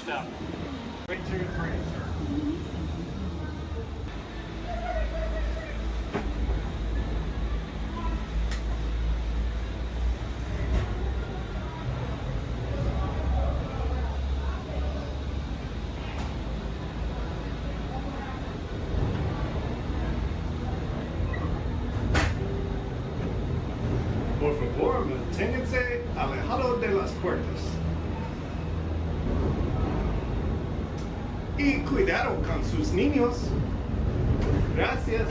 step. Wait till you're free, sir. Por favor, manténganse alejado de las puertas. Y cuidado con sus niños. Gracias.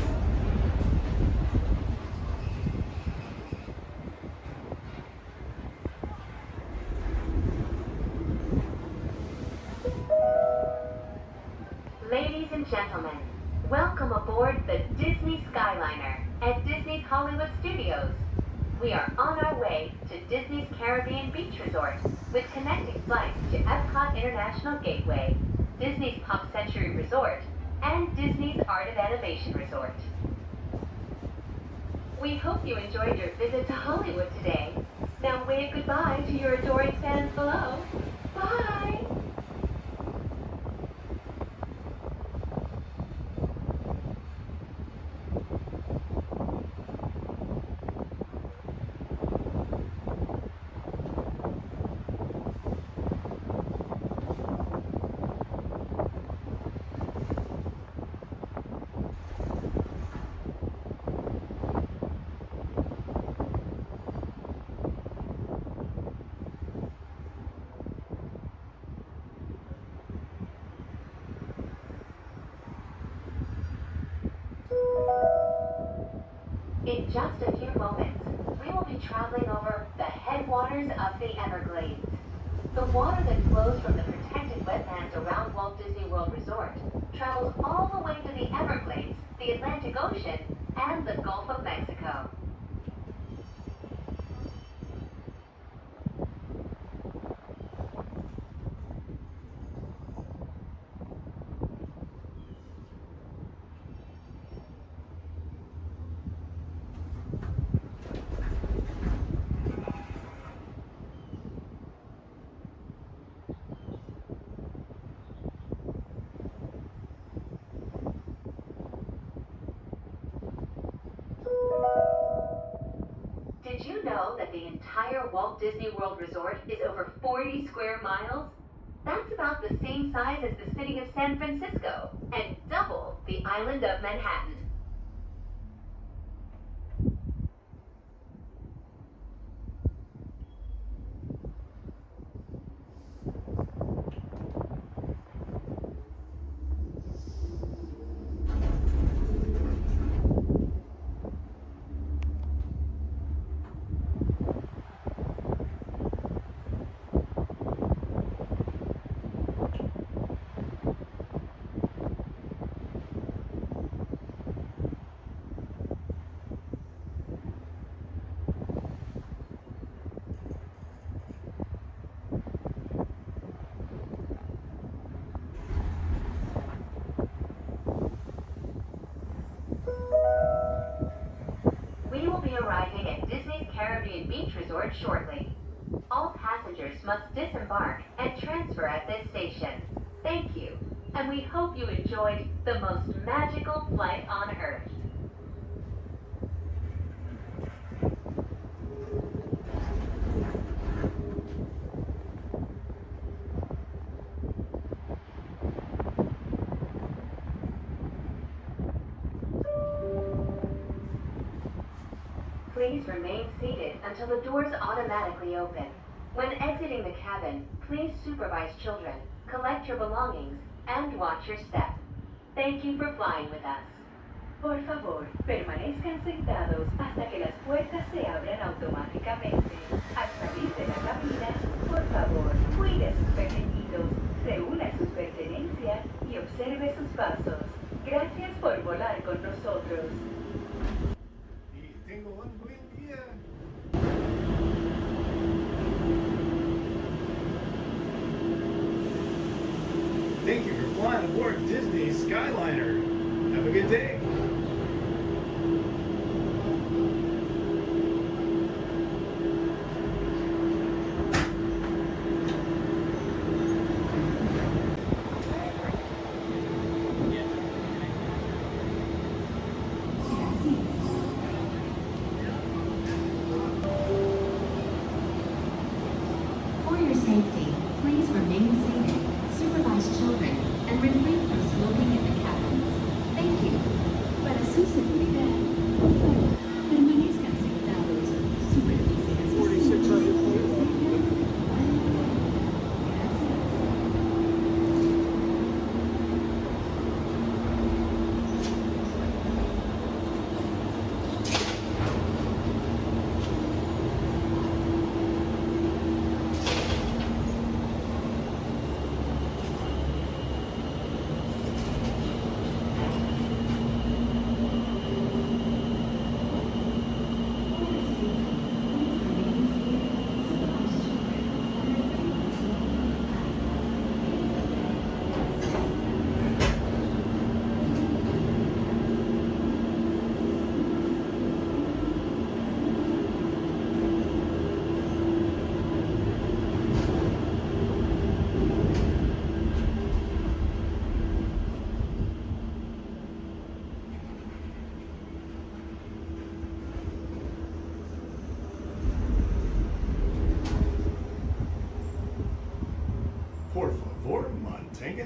Ladies and gentlemen, welcome aboard the Disney Skyliner at Disney's Hollywood Studios. We are on our way to Disney's Caribbean Beach Resort with connecting flights to Epcot International Gateway, Disney's Pop Century Resort, and Disney's Art of Animation Resort. We hope you enjoyed your visit to Hollywood today. Now wave goodbye to your adoring fans below. Bye! In just a few moments, we will be traveling over the headwaters of the Everglades. The water that flows from the protected wetlands around Walt Disney World Resort travels all the way to the Everglades, the Atlantic Ocean, and the Gulf of Mexico. Did you know that the entire Walt Disney World Resort is over 40 square miles? That's about the same size as the city of San Francisco and double the island of Manhattan. We will be arriving at Disney's Caribbean Beach Resort shortly. All passengers must disembark and transfer at this station. Thank you, and we hope you enjoyed the most magical flight on Earth. Please remain seated until the doors automatically open. When exiting the cabin, please supervise children, collect your belongings, and watch your step. Thank you for flying with us. Por favor, permanezcan sentados hasta que las puertas se abran automáticamente. Al salir de la cabina, por favor, cuide a sus pequeñitos, reúna sus pertenencias y observe sus pasos. Gracias por volar con nosotros. Y tengo un buen día. Thank you for flying aboard Disney Skyliner. Have a good day.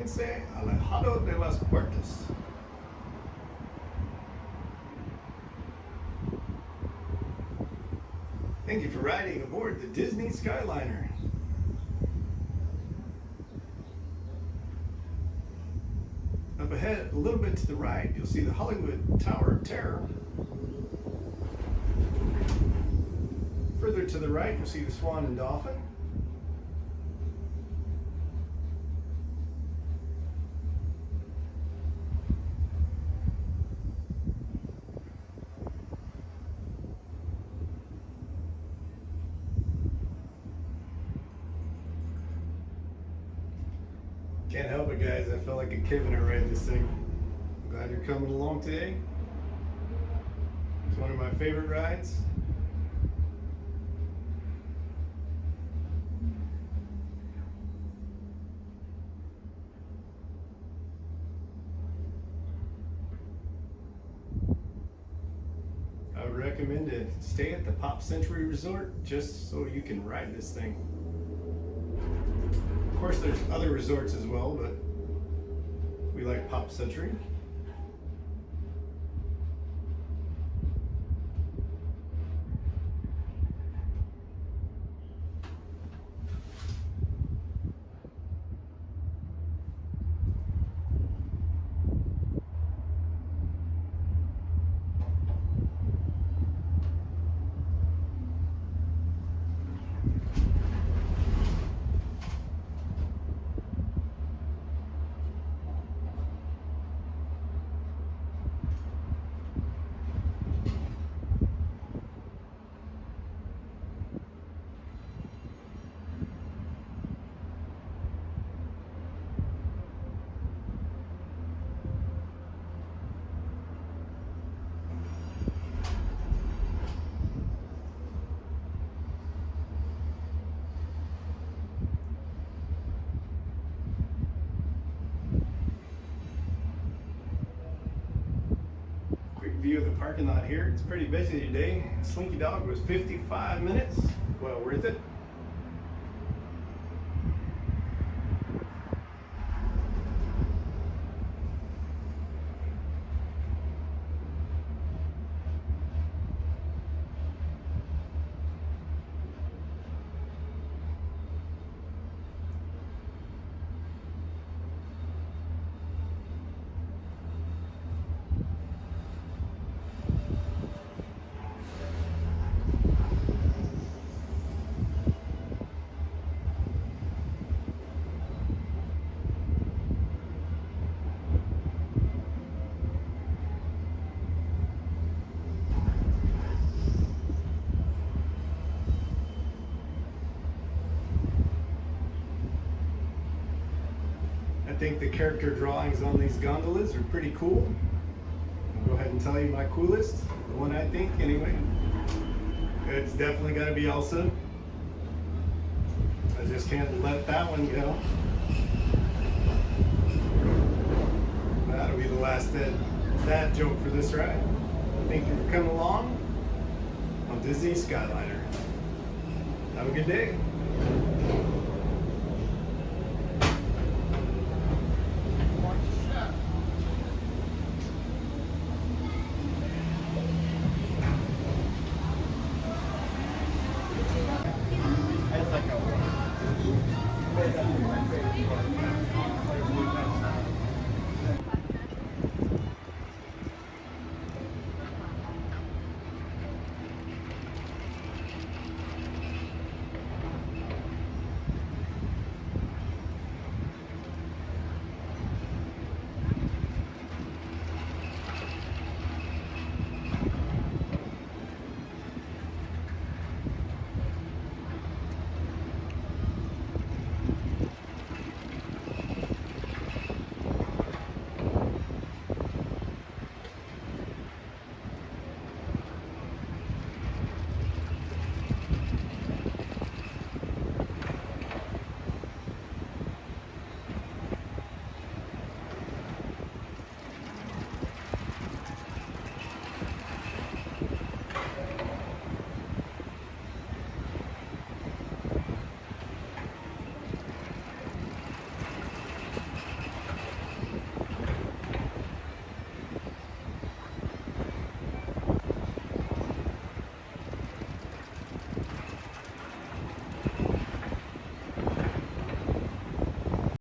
Acérquense alejado de las puertas. Thank you for riding aboard the Disney Skyliner. Up ahead, a little bit to the right, you'll see the Hollywood Tower of Terror. Further to the right, you'll see the Swan and Dolphin. Can't help it, guys. I feel like a kid when I ride this thing. I'm glad you're coming along today. It's one of my favorite rides. I would recommend to stay at the Pop Century Resort just so you can ride this thing. Of course, there's other resorts as well, but we like Pop Century. View of the parking lot here. It's pretty busy today. Slinky Dog was 55 minutes. Well worth it. I think the character drawings on these gondolas are pretty cool. I'll go ahead and tell you my coolest, the one I think anyway. It's definitely got to be Elsa. I just can't let that one go. That'll be the last dad joke for this ride. Thank you for coming along on Disney Skyliner. Have a good day.